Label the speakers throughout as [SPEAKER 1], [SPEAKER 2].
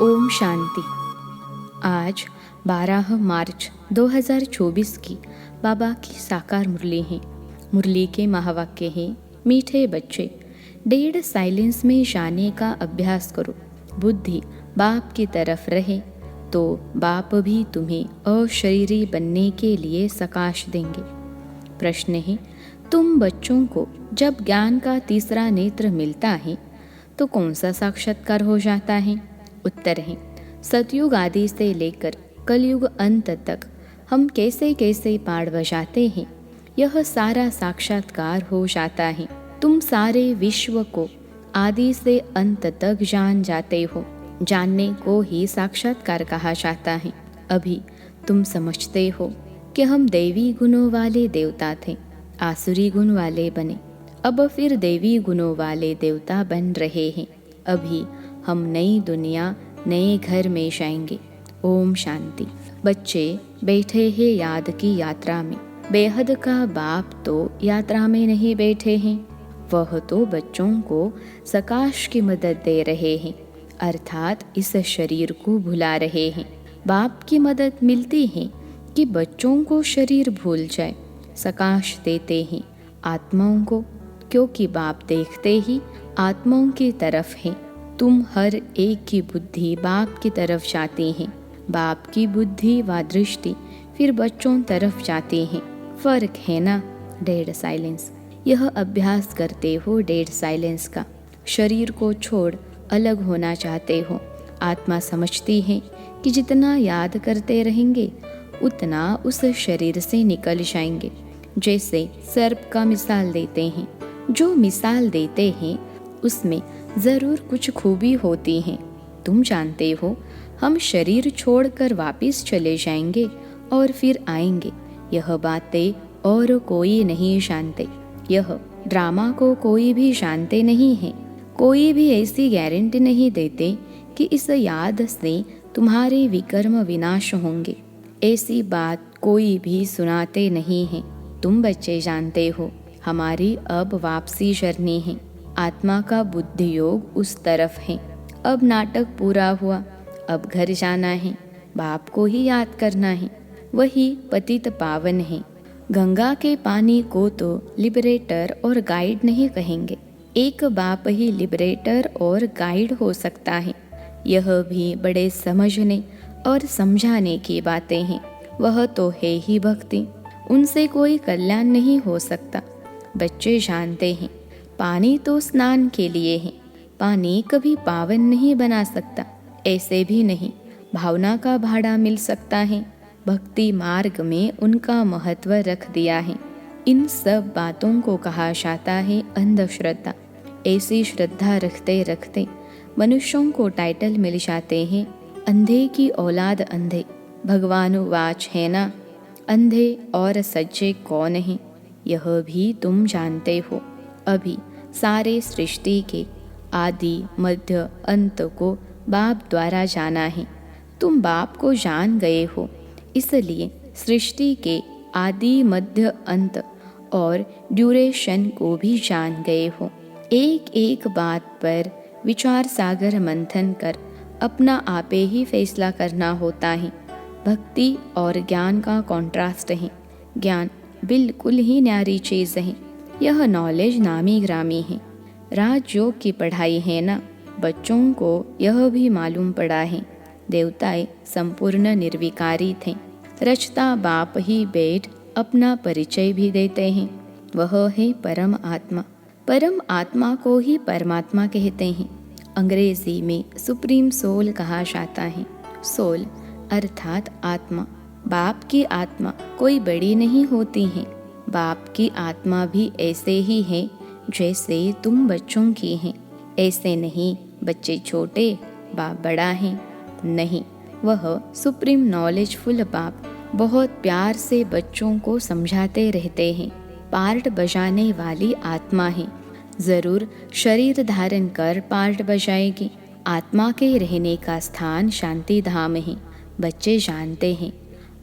[SPEAKER 1] ओम शांति। आज 12 मार्च 2024 की बाबा की साकार मुरली है। मुरली के महावाक्य है, मीठे बच्चे, डेढ़ साइलेंस में जाने का अभ्यास करो। बुद्धि बाप की तरफ रहे तो बाप भी तुम्हें अशरीरी बनने के लिए सकाश देंगे। प्रश्न है, तुम बच्चों को जब ज्ञान का तीसरा नेत्र मिलता है तो कौन सा साक्षात्कार हो जाता है? उत्तर है, सतयुग आदि से लेकर कलयुग अंत तक हम कैसे कैसे पाड़ बजाते हैं, यह सारा साक्षात्कार हो जाता है। तुम सारे विश्व को आदि से अंत तक जान जाते हो। जानने को ही साक्षात्कार कहा जाता है। अभी तुम समझते हो कि हम दैवी गुणों वाले देवता थे, आसुरी गुण वाले बने, अब फिर दैवी गुणों वाले देवता बन रहे हैं। अभी हम नई दुनिया, नए घर में जाएंगे। ओम शांति। बच्चे बैठे हैं याद की यात्रा में। बेहद का बाप तो यात्रा में नहीं बैठे हैं, वह तो बच्चों को सकाश की मदद दे रहे हैं, अर्थात इस शरीर को भुला रहे हैं। बाप की मदद मिलती है कि बच्चों को शरीर भूल जाए। सकाश देते हैं आत्माओं को, क्योंकि बाप देखते ही आत्माओं की तरफ है। तुम हर एक की बुद्धि बाप की तरफ जाती है। बाप की बुद्धि व दृष्टि फिर बच्चों तरफ जाती है। फर्क है ना? डेढ़ साइलेंस। यह अभ्यास करते हो डेढ़ साइलेंस का। शरीर को छोड़ अलग होना चाहते हो। आत्मा समझती है कि जितना याद करते रहेंगे उतना उस शरीर से निकल जाएंगे। जैसे सर्प का मिसाल देते हैं, जो मिसाल देते हैं उसमें ज़रूर कुछ खूबी होती है। तुम जानते हो हम शरीर छोड़कर वापस चले जाएंगे और फिर आएंगे। यह बातें और कोई नहीं जानते। यह ड्रामा को कोई भी जानते नहीं है। कोई भी ऐसी गारंटी नहीं देते कि इस याद से तुम्हारे विकर्म विनाश होंगे। ऐसी बात कोई भी सुनाते नहीं है। तुम बच्चे जानते हो हमारी अब वापसी जर्नी है। आत्मा का बुद्धि योग उस तरफ है। अब नाटक पूरा हुआ, अब घर जाना है, बाप को ही याद करना है। वही पतित पावन है। गंगा के पानी को तो लिबरेटर और गाइड नहीं कहेंगे। एक बाप ही लिबरेटर और गाइड हो सकता है। यह भी बड़े समझने और समझाने की बातें हैं। वह तो है ही भक्ति, उनसे कोई कल्याण नहीं हो सकता। बच्चे जानते हैं पानी तो स्नान के लिए है, पानी कभी पावन नहीं बना सकता। ऐसे भी नहीं भावना का भाड़ा मिल सकता है। भक्ति मार्ग में उनका महत्व रख दिया है। इन सब बातों को कहा जाता है अंधश्रद्धा। ऐसी श्रद्धा रखते रखते मनुष्यों को टाइटल मिल जाते हैं, अंधे की औलाद अंधे। भगवान वाच है ना, अंधे और सज्जे कौन हैं? यह भी तुम जानते हो। अभी सारे सृष्टि के आदि मध्य अंत को बाप द्वारा जाना है। तुम बाप को जान गए हो, इसलिए सृष्टि के आदि मध्य अंत और ड्यूरेशन को भी जान गए हो। एक एक बात पर विचार सागर मंथन कर अपना आपे ही फैसला करना होता है। भक्ति और ज्ञान का कॉन्ट्रास्ट है। ज्ञान बिल्कुल ही न्यारी चीज़ है। यह नॉलेज नामी ग्रामी है। राजयोग की पढ़ाई है ना, बच्चों को यह भी मालूम पड़ा है। देवताएं संपूर्ण निर्विकारी थे। रचता बाप ही बैठ अपना परिचय भी देते हैं। वह है परम आत्मा। परम आत्मा को ही परमात्मा कहते हैं। अंग्रेजी में सुप्रीम सोल कहा जाता है। सोल अर्थात आत्मा। बाप की आत्मा कोई बड़ी नहीं होती है। बाप की आत्मा भी ऐसे ही है जैसे तुम बच्चों की हैं। ऐसे नहीं बच्चे छोटे, बाप बड़ा है। नहीं, वह सुप्रीम नॉलेजफुल बाप बहुत प्यार से बच्चों को समझाते रहते हैं। पार्ट बजाने वाली आत्मा है। जरूर शरीर धारण कर पार्ट बजाएगी। आत्मा के रहने का स्थान शांति धाम है। बच्चे जानते हैं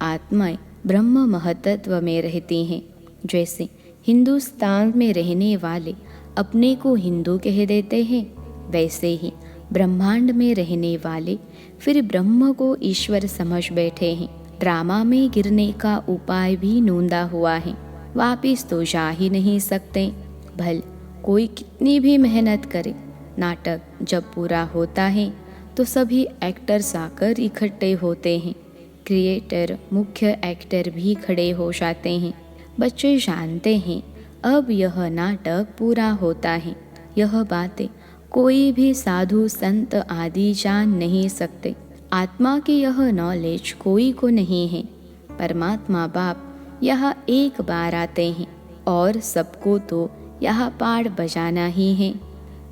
[SPEAKER 1] आत्माएं ब्रह्म महतत्व में रहती हैं। जैसे हिंदुस्तान में रहने वाले अपने को हिंदू कह देते हैं, वैसे ही ब्रह्मांड में रहने वाले फिर ब्रह्म को ईश्वर समझ बैठे हैं। ड्रामा में गिरने का उपाय भी नूंदा हुआ है, वापिस तो जा ही नहीं सकते, भल कोई कितनी भी मेहनत करे। नाटक जब पूरा होता है तो सभी एक्टर्स आकर इकट्ठे होते हैं, क्रिएटर मुख्य एक्टर भी खड़े हो जाते हैं। बच्चे जानते हैं अब यह नाटक पूरा होता है। यह बातें कोई भी साधु संत आदि जान नहीं सकते। आत्मा की यह नॉलेज कोई को नहीं है। परमात्मा बाप यहाँ एक बार आते हैं और सबको तो यहाँ पाठ बजाना ही है।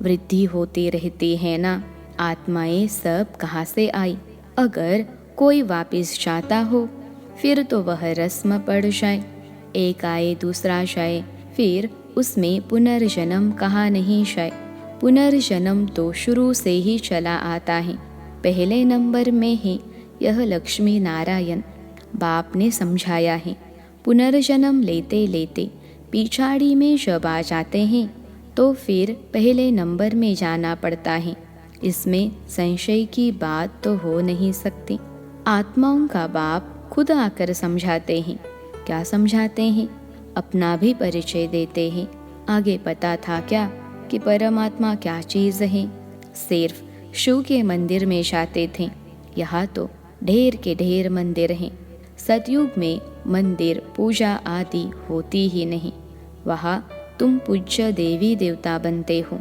[SPEAKER 1] वृद्धि होती रहती है ना, आत्माएं सब कहाँ से आई। अगर कोई वापिस जाता हो फिर तो वह रस्म पड़ जाए, एक आए दूसरा जाए, फिर उसमें पुनर्जन्म कहाँ नहीं जाए। पुनर्जन्म तो शुरू से ही चला आता है। पहले नंबर में है यह लक्ष्मी नारायण बाप ने समझाया है। पुनर्जन्म लेते लेते पिछाड़ी में जब आ जाते हैं तो फिर पहले नंबर में जाना पड़ता है। इसमें संशय की बात तो हो नहीं सकती। आत्माओं का बाप खुद आकर समझाते हैं। क्या समझाते हैं? अपना भी परिचय देते हैं। आगे पता था क्या कि परमात्मा क्या चीज़ है? सिर्फ शिव के मंदिर में जाते थे। यहाँ तो ढेर के ढेर मंदिर हैं। सतयुग में मंदिर पूजा आदि होती ही नहीं। वहाँ तुम पूज्य देवी देवता बनते हो,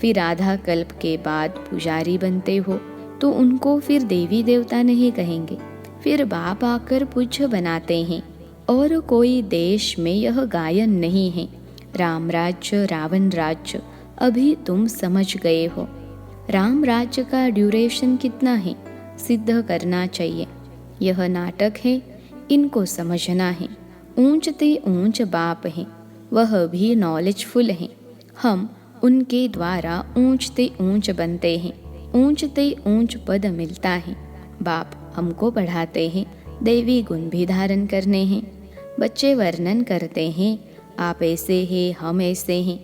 [SPEAKER 1] फिर आधा कल्प के बाद पुजारी बनते हो तो उनको फिर देवी देवता नहीं कहेंगे, फिर बाप आकर पूज्य बनाते हैं। और कोई देश में यह गायन नहीं है। राम राज्य रावण राज्य अभी तुम समझ गए हो। राम राज्य का ड्यूरेशन कितना है सिद्ध करना चाहिए। यह नाटक है, इनको समझना है। ऊंच ते ऊंच बाप है, वह भी नॉलेजफुल हैं। हम उनके द्वारा ऊंच ते ऊंच बनते हैं, ऊंच ते ऊंच पद मिलता है। बाप हमको पढ़ाते हैं, देवी गुण भी धारण करने हैं। बच्चे वर्णन करते हैं, आप ऐसे हैं, हम ऐसे हैं।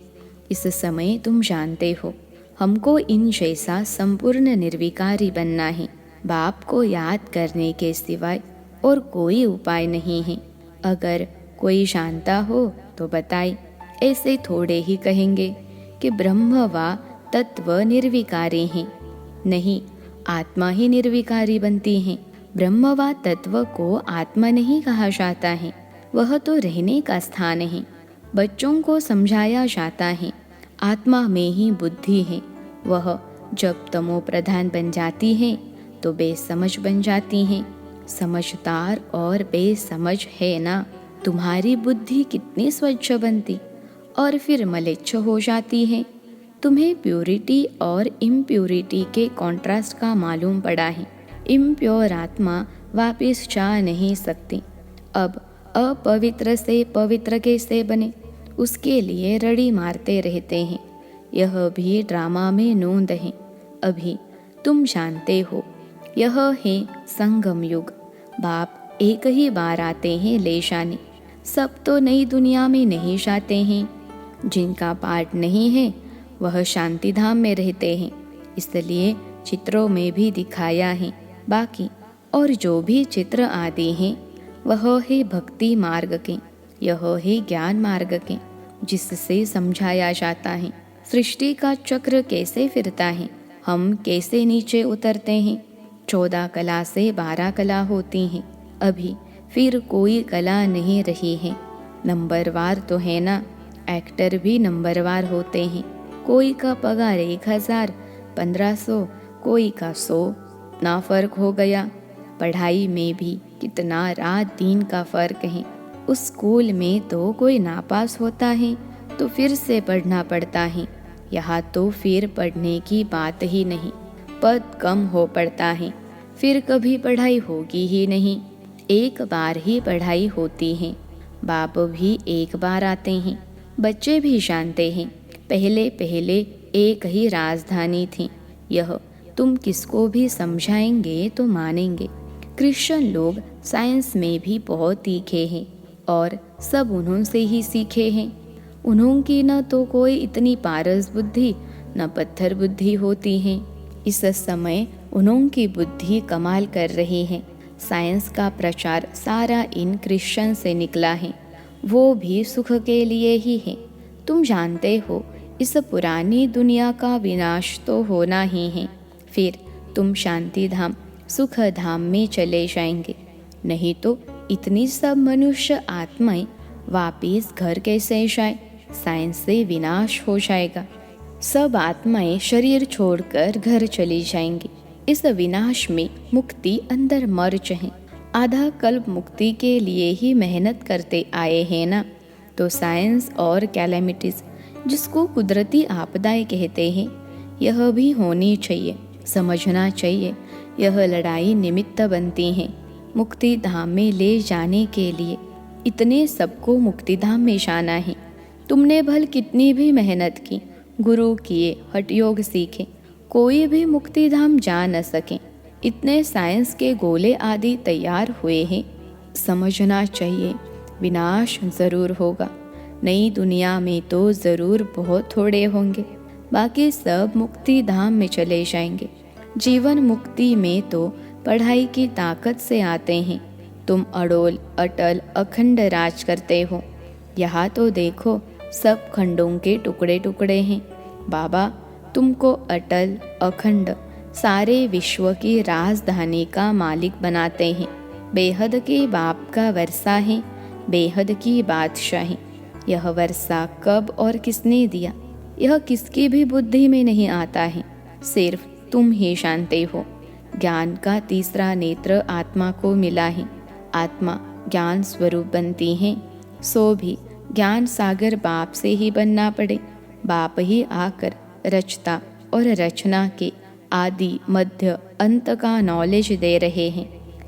[SPEAKER 1] इस समय तुम जानते हो हमको इन जैसा संपूर्ण निर्विकारी बनना है। बाप को याद करने के सिवाय और कोई उपाय नहीं है। अगर कोई जानता हो तो बताए। ऐसे थोड़े ही कहेंगे कि ब्रह्म व तत्व निर्विकारी हैं। नहीं, आत्मा ही निर्विकारी बनती है। ब्रह्म व तत्व को आत्मा नहीं कहा जाता है, वह तो रहने का स्थान है। बच्चों को समझाया जाता है आत्मा में ही बुद्धि है। वह जब तमो प्रधान बन जाती है तो बेसमझ बन जाती हैं। समझदार और बेसमझ है ना। तुम्हारी बुद्धि कितनी स्वच्छ बनती और फिर मलेच्छ हो जाती है। तुम्हें प्योरिटी और इम्प्योरिटी के कॉन्ट्रास्ट का मालूम पड़ा है। इम्प्योर आत्मा वापिस जा नहीं सकती। अब अपवित्र से पवित्र कैसे बने, उसके लिए रड़ी मारते रहते हैं। यह भी ड्रामा में नोंद है। अभी तुम जानते हो यह है संगम युग। बाप एक ही बार आते हैं ले जाने। सब तो नई दुनिया में नहीं जाते हैं। जिनका पाठ नहीं है वह शांति धाम में रहते हैं, इसलिए चित्रों में भी दिखाया है। बाकी और जो भी चित्र आदि हैं वह है भक्ति मार्ग के, यह है ज्ञान मार्ग के, जिससे समझाया जाता है सृष्टि का चक्र कैसे फिरता है, हम कैसे नीचे उतरते हैं। 14 कला से 12 कला होती हैं। अभी फिर कोई कला नहीं रही है। नंबरवार तो है ना, एक्टर भी नंबरवार होते हैं। कोई का पगार 1000, 1500, कोई का 100, ना फर्क हो गया। पढ़ाई में भी कितना रात दिन का फर्क है। उस स्कूल में तो कोई नापास होता है तो फिर से पढ़ना पड़ता है। यहाँ तो फिर पढ़ने की बात ही नहीं, पद कम हो पड़ता है, फिर कभी पढ़ाई होगी ही नहीं। एक बार ही पढ़ाई होती है। बाप भी एक बार आते हैं। बच्चे भी जानते हैं पहले पहले एक ही राजधानी थी। यह तुम किसको भी समझाएंगे तो मानेंगे। क्रिश्चियन लोग साइंस में भी बहुत तीखे हैं और सब उन्हों से ही सीखे हैं। उन्हों की न तो कोई इतनी पारस बुद्धि न पत्थर बुद्धि होती है। इस समय उनकी बुद्धि कमाल कर रही है। साइंस का प्रचार सारा इन क्रिश्चियन से निकला है, वो भी सुख के लिए ही है। तुम जानते हो इस पुरानी दुनिया का विनाश तो होना ही है, फिर तुम शांति धाम सुख धाम में चले जाएंगे। नहीं तो इतनी सब मनुष्य आत्माएं वापिस घर कैसे जाए? साइंस से विनाश हो जाएगा। सब आत्माएं शरीर छोड़कर घर चली जाएंगी। इस विनाश में मुक्ति अंदर मर्ज है। आधा कल्प मुक्ति के लिए ही मेहनत करते आए हैं ना। तो साइंस और कैलेमिटीज, जिसको कुदरती आपदाएं कहते हैं, यह भी होनी चाहिए। समझना चाहिए यह लड़ाई निमित्त बनती हैं मुक्ति धाम में ले जाने के लिए। इतने सबको मुक्ति धाम में जाना है। तुमने भल कितनी भी मेहनत की, गुरु किए, हठ योग सीखे, कोई भी मुक्ति धाम जा न सके। इतने साइंस के गोले आदि तैयार हुए हैं। समझना चाहिए विनाश जरूर होगा। नई दुनिया में तो जरूर बहुत थोड़े होंगे, बाकी सब मुक्ति धाम में चले जाएंगे। जीवन मुक्ति में तो पढ़ाई की ताकत से आते हैं। तुम अडोल अटल अखंड राज करते हो। यहाँ तो देखो सब खंडों के टुकड़े टुकड़े हैं। बाबा तुमको अटल अखंड सारे विश्व की राजधानी का मालिक बनाते हैं। बेहद के बाप का वर्षा है, बेहद की बादशाही। यह वर्षा कब और किसने दिया, यह किसकी भी बुद्धि में नहीं आता है, सिर्फ तुम ही जानते हो। ज्ञान का तीसरा नेत्र आत्मा को मिला है। आत्मा ज्ञान स्वरूप बनती है, सो भी ज्ञान सागर बाप से ही बनना पड़े। बाप ही आकर रचता और रचना के आदि मध्य अंत का नॉलेज दे रहे हैं।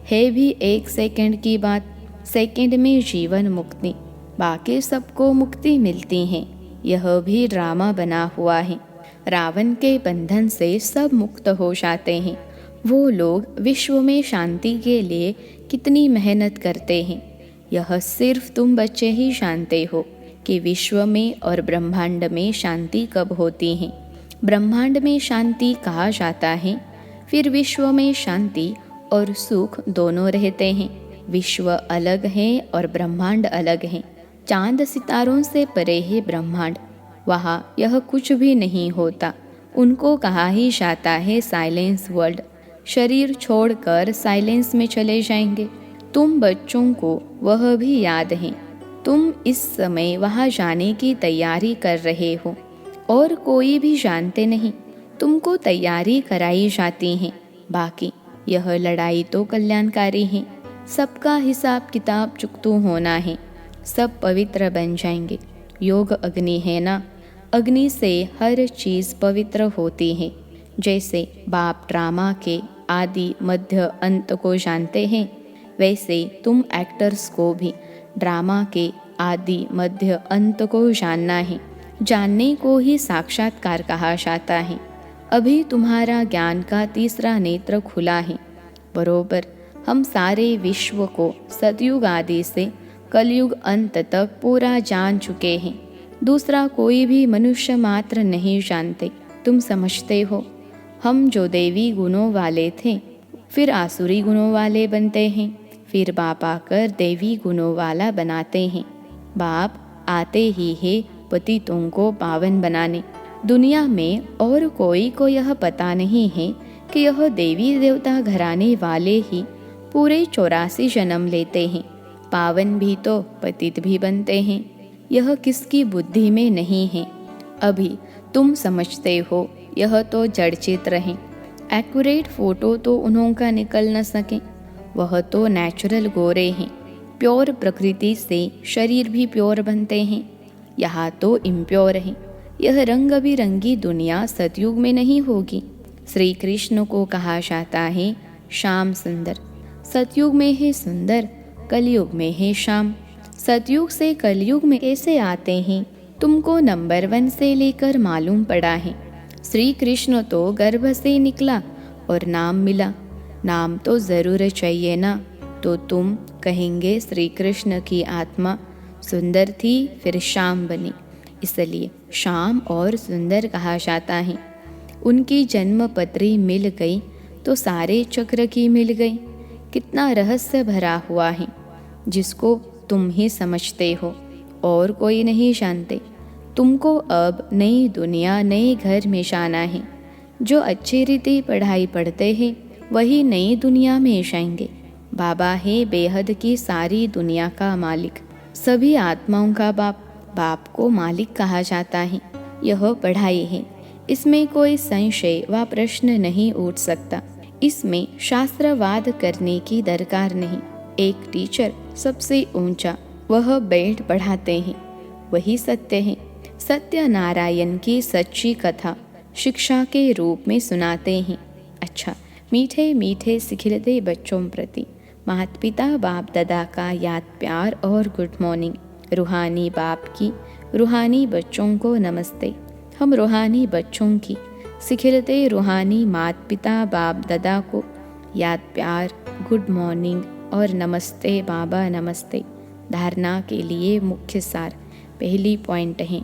[SPEAKER 1] है भी एक सेकंड की बात, सेकंड में जीवन मुक्ति, बाकी सबको मुक्ति मिलती है। यह भी ड्रामा बना हुआ है। रावण के बंधन से सब मुक्त हो जाते हैं। वो लोग विश्व में शांति के लिए कितनी मेहनत करते हैं, यह सिर्फ तुम बच्चे ही जानते हो कि विश्व में और ब्रह्मांड में शांति कब होती है। ब्रह्मांड में शांति कहा जाता है, फिर विश्व में शांति और सुख दोनों रहते हैं। विश्व अलग है और ब्रह्मांड अलग है। चांद सितारों से परे है ब्रह्मांड, वहाँ यह कुछ भी नहीं होता। उनको कहा ही जाता है साइलेंस वर्ल्ड। शरीर छोड़कर साइलेंस में चले जाएंगे। तुम बच्चों को वह भी याद है। तुम इस समय वहाँ जाने की तैयारी कर रहे हो और कोई भी जानते नहीं। तुमको तैयारी कराई जाती है। बाकी यह लड़ाई तो कल्याणकारी है। सबका हिसाब किताब चुकतू होना है। सब पवित्र बन जाएंगे। योग अग्नि है ना, अग्नि से हर चीज़ पवित्र होती है। जैसे बाप ड्रामा के आदि मध्य अंत को जानते हैं, वैसे तुम एक्टर्स को भी ड्रामा के आदि मध्य अंत को जानना है। जानने को ही साक्षात्कार कहा जाता है। अभी तुम्हारा ज्ञान का तीसरा नेत्र खुला है। बरोबर हम सारे विश्व को सतयुग आदि से कलयुग अंत तक पूरा जान चुके हैं। दूसरा कोई भी मनुष्य मात्र नहीं जानते। तुम समझते हो, हम जो देवी गुणों वाले थे फिर आसुरी गुणों वाले बनते हैं, फिर बाप आकर देवी गुणों वाला बनाते हैं। बाप आते ही है पतितों को पावन बनाने। दुनिया में और कोई को यह पता नहीं है कि यह देवी देवता घराने वाले ही पूरे 84 जन्म लेते हैं। पावन भी तो पतित भी बनते हैं। यह किसकी बुद्धि में नहीं है। अभी तुम समझते हो यह तो जड़ चित्र है। एक्यूरेट फोटो तो उन्हों का निकल न सके। वह तो नेचुरल गोरे हैं। प्योर प्रकृति से शरीर भी प्योर बनते हैं। यहाँ तो इम्प्योर है। यह रंग बिरंगी दुनिया सतयुग में नहीं होगी। श्री कृष्ण को कहा जाता है श्याम सुंदर। सतयुग में है सुंदर, कलयुग में है श्याम। सतयुग से कलयुग में कैसे आते हैं, तुमको नंबर 1 से लेकर मालूम पड़ा है। श्री कृष्ण तो गर्भ से निकला और नाम मिला। नाम तो जरूर चाहिए ना, तो तुम कहेंगे श्री कृष्ण की आत्मा सुंदर थी फिर श्याम बनी, इसलिए श्याम और सुंदर कहा जाता है। उनकी जन्मपत्री मिल गई तो सारे चक्र की मिल गई। कितना रहस्य भरा हुआ है जिसको तुम ही समझते हो और कोई नहीं जानते। तुमको अब नई दुनिया नए घर में जाना है। जो अच्छी रीति पढ़ाई पढ़ते हैं वही नई दुनिया में जाएंगे। बाबा है बेहद की सारी दुनिया का मालिक, सभी आत्माओं का बाप। बाप को मालिक कहा जाता है। यह पढ़ाई है, इसमें कोई संशय व प्रश्न नहीं उठ सकता। इसमें शास्त्रवाद करने की दरकार नहीं। एक टीचर सबसे ऊंचा, वह बैठ पढ़ाते हैं, वही सत्य है। सत्यनारायण की सच्ची कथा शिक्षा के रूप में सुनाते हैं। अच्छा, मीठे मीठे सिखिलते बच्चों प्रति माता पिता बाप दादा का याद प्यार और गुड मॉर्निंग। रूहानी बाप की रूहानी बच्चों को नमस्ते। हम रूहानी बच्चों की सिखिलते रूहानी माता पिता बाप दादा को याद प्यार, गुड मॉर्निंग और नमस्ते बाबा नमस्ते। धारणा के लिए मुख्य सार। पहली पॉइंट है,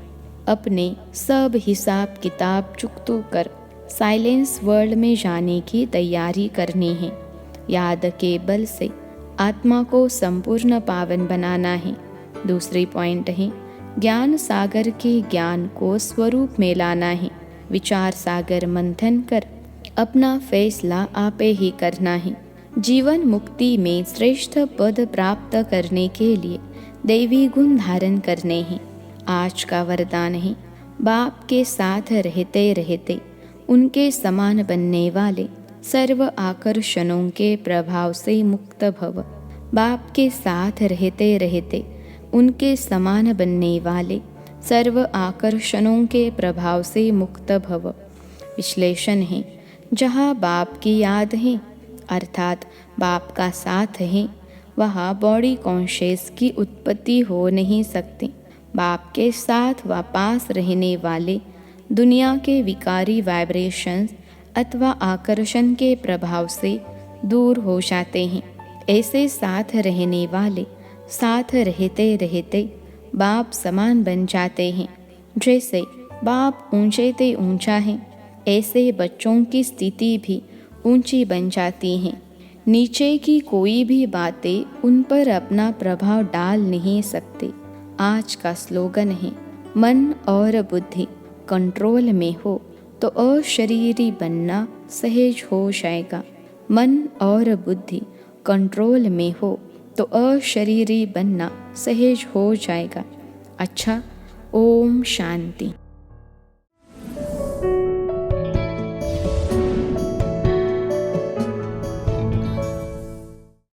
[SPEAKER 1] अपने सब हिसाब किताब चुकतो कर साइलेंस वर्ल्ड में जाने की तैयारी करनी है। याद के बल से आत्मा को संपूर्ण पावन बनाना है। दूसरी पॉइंट है, ज्ञान सागर के ज्ञान को स्वरूप में लाना है। विचार सागर मंथन कर अपना फैसला आपे ही करना है। जीवन मुक्ति में श्रेष्ठ पद प्राप्त करने के लिए दैवी गुण धारण करने हैं। आज का वरदान है, बाप के साथ रहते रहते उनके समान बनने वाले सर्व आकर्षणों के प्रभाव से मुक्त भव। बाप के साथ रहते रहते उनके समान बनने वाले सर्व आकर्षणों के प्रभाव से मुक्त भव। विश्लेषण है, जहाँ बाप की याद है अर्थात बाप का साथ है, वहाँ बॉडी कॉन्शियस की उत्पत्ति हो नहीं सकती। बाप के साथ व पास रहने वाले दुनिया के विकारी वाइब्रेशंस अथवा आकर्षण के प्रभाव से दूर हो जाते हैं। ऐसे साथ रहने वाले साथ रहते रहते बाप समान बन जाते हैं। जैसे बाप ऊंचे ते ऊंचा है, ऐसे बच्चों की स्थिति भी ऊंची बन जाती हैं। नीचे की कोई भी बातें उन पर अपना प्रभाव डाल नहीं सकते। आज का स्लोगन है, मन और बुद्धि कंट्रोल में हो तो अशरीरी बनना सहज हो जाएगा। मन और बुद्धि कंट्रोल में हो तो अशरीरी बनना सहज हो जाएगा। अच्छा, ओम शांति।